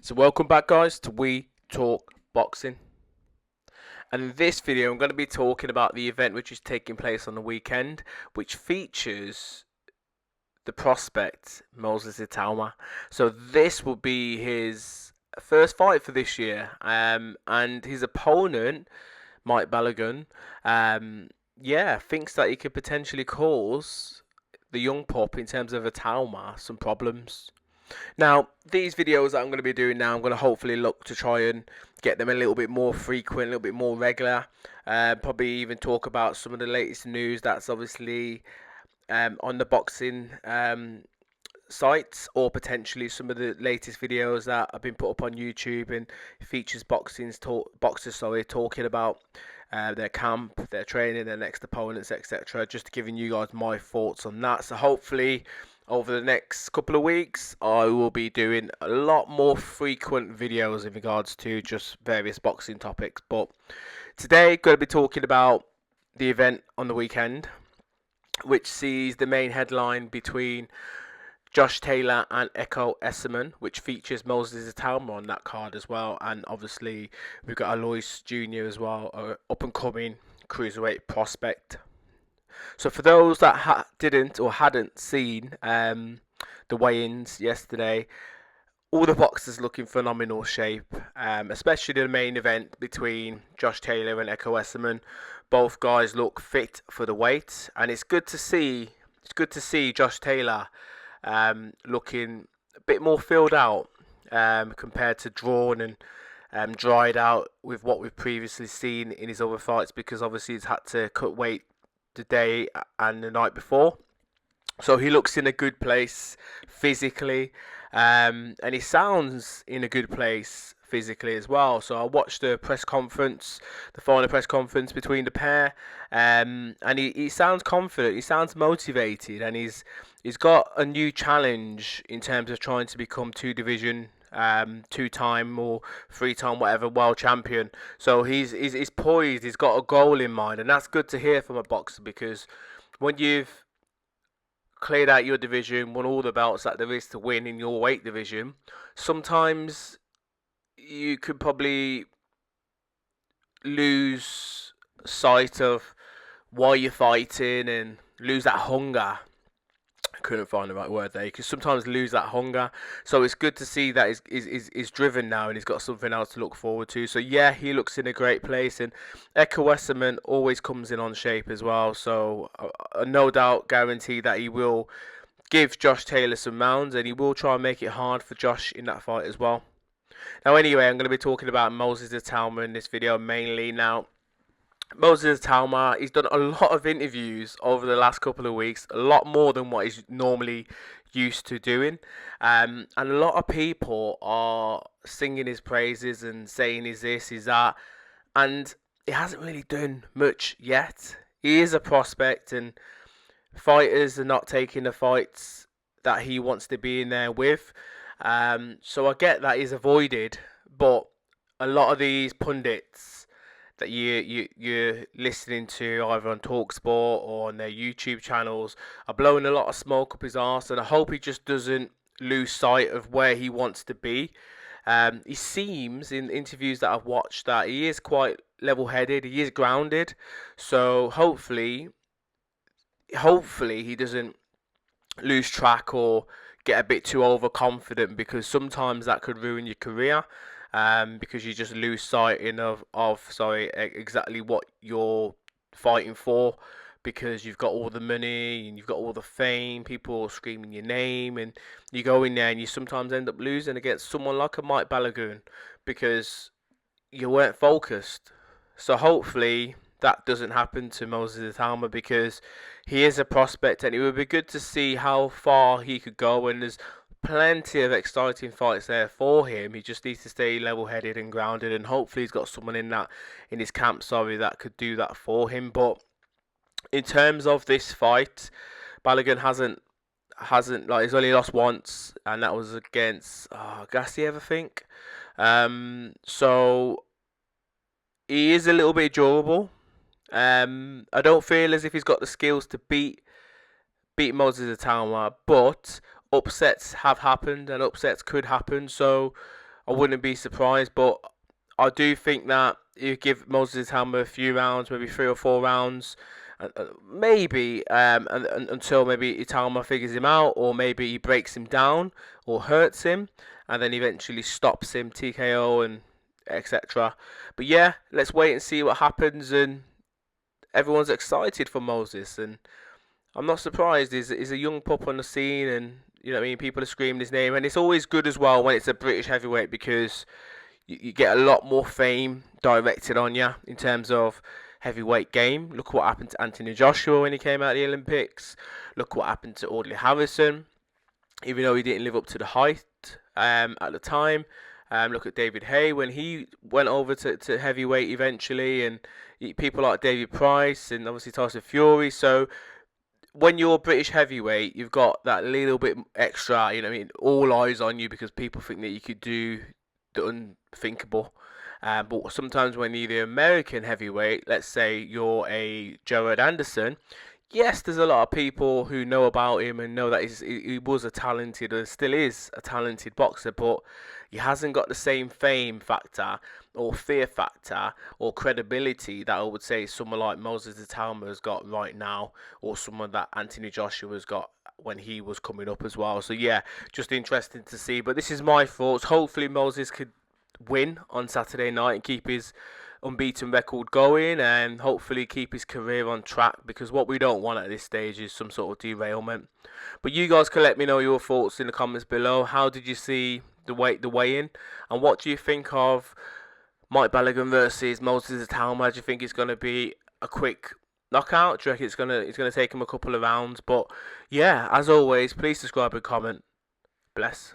So welcome back guys to We Talk Boxing. And in this video I'm going to be talking about the event which is taking place on the weekend, which features the prospect Moses Itauma. So this will be his first fight for this year, and his opponent Mike Balogun, thinks that he could potentially cause the young pup in terms of Itauma some problems. Now, these videos that I'm going to be doing now, I'm going to hopefully look to try and get them a little bit more frequent, a little bit more regular. Probably even talk about some of the latest news that's obviously on the boxing sites, or potentially some of the latest videos that have been put up on YouTube and features boxers talking about their camp, their training, their next opponents, etc. Just giving you guys my thoughts on that. So hopefully over the next couple of weeks I will be doing a lot more frequent videos in regards to just various boxing topics. But today going to be talking about the event on the weekend, which sees the main headline between Josh Taylor and Echo Esserman, which features Moses Itauma on that card as well. And obviously we've got Alois Jr. as well, up and coming cruiserweight prospect. So for those that didn't or hadn't seen the weigh-ins yesterday, all the boxers look in phenomenal shape, especially the main event between Josh Taylor and Echo Esserman. Both guys look fit for the weight, and it's good to see. It's good to see Josh Taylor looking a bit more filled out compared to drawn and dried out with what we've previously seen in his other fights, because obviously he's had to cut weight the day and the night before. So he looks in a good place physically, and he sounds in a good place physically as well. So I watched the press conference, the final press conference between the pair, and he sounds confident, he sounds motivated, and he's got a new challenge in terms of trying to become two-time or three-time whatever world champion. So he's poised, he's got a goal in mind, and that's good to hear from a boxer, because when you've cleared out your division, won all the belts that there is to win in your weight division, sometimes you could probably lose sight of why you're fighting and lose that hunger. I couldn't find the right word there. You can sometimes lose that hunger. So it's good to see that he's driven now and he's got something else to look forward to. So yeah, he looks in a great place, and Echo Westerman always comes in on shape as well. So no doubt guarantee that he will give Josh Taylor some rounds, and he will try and make it hard for Josh in that fight as well. Now anyway, I'm going to be talking about Moses Itauma in this video mainly. Now, Moses Itauma, he's done a lot of interviews over the last couple of weeks, a lot more than what he's normally used to doing. And a lot of people are singing his praises and saying he's this, he's that. And he hasn't really done much yet. He is a prospect, and fighters are not taking the fights that he wants to be in there with. So I get that he's avoided, but a lot of these pundits that you're listening to either on TalkSport or on their YouTube channels are blowing a lot of smoke up his arse, and I hope he just doesn't lose sight of where he wants to be. He seems in interviews that I've watched that he is quite level-headed, he is grounded, so hopefully he doesn't lose track or get a bit too overconfident, because sometimes that could ruin your career. Because you just lose sight exactly what you're fighting for, because you've got all the money and you've got all the fame, people screaming your name, and you go in there and you sometimes end up losing against someone like a Mike Balogun because you weren't focused. So hopefully that doesn't happen to Moses Itauma, because he is a prospect and it would be good to see how far he could go, and there's plenty of exciting fights there for him. He just needs to stay level-headed and grounded, and hopefully he's got someone in his camp, that could do that for him. But in terms of this fight, Balogun hasn't he's only lost once, and that was against Gassiev, I think. So he is a little bit durable. I don't feel as if he's got the skills to beat Moses Itauma, but upsets have happened and upsets could happen. So I wouldn't be surprised, but I do think that you give Moses Itauma a few rounds, maybe 3 or 4 rounds, maybe until maybe Itauma figures him out, or maybe he breaks him down or hurts him, and then eventually stops him TKO and etc. But yeah, let's wait and see what happens. And everyone's excited for Moses, and I'm not surprised. He's a young pup on the scene, and you know what I mean. People are screaming his name, and it's always good as well when it's a British heavyweight because you get a lot more fame directed on you in terms of heavyweight game. Look what happened to Anthony Joshua when he came out of the Olympics. Look what happened to Audley Harrison, even though he didn't live up to the height at the time. Look at David Hay when he went over to heavyweight eventually, and people like David Price and obviously Tyson Fury. So when you're a British heavyweight, you've got that little bit extra, you know what I mean, all eyes on you because people think that you could do the unthinkable. But sometimes when you're the American heavyweight, let's say you're a Gerard Anderson, yes, there's a lot of people who know about him and know that he was a talented and still is a talented boxer, but he hasn't got the same fame factor or fear factor or credibility that I would say someone like Moses Itauma has got right now, or someone that Anthony Joshua's got when he was coming up as well. So yeah, just interesting to see. But this is my thoughts. Hopefully Moses could win on Saturday night and keep his unbeaten record going, and hopefully keep his career on track, because what we don't want at this stage is some sort of derailment. But you guys can let me know your thoughts in the comments below. How did you see the weigh-in, and what do you think of Mike Balogun versus Moses Itauma? Do you think it's going to be a quick knockout? Do you reckon it's going to take him a couple of rounds? But yeah, as always, please subscribe and comment. Bless.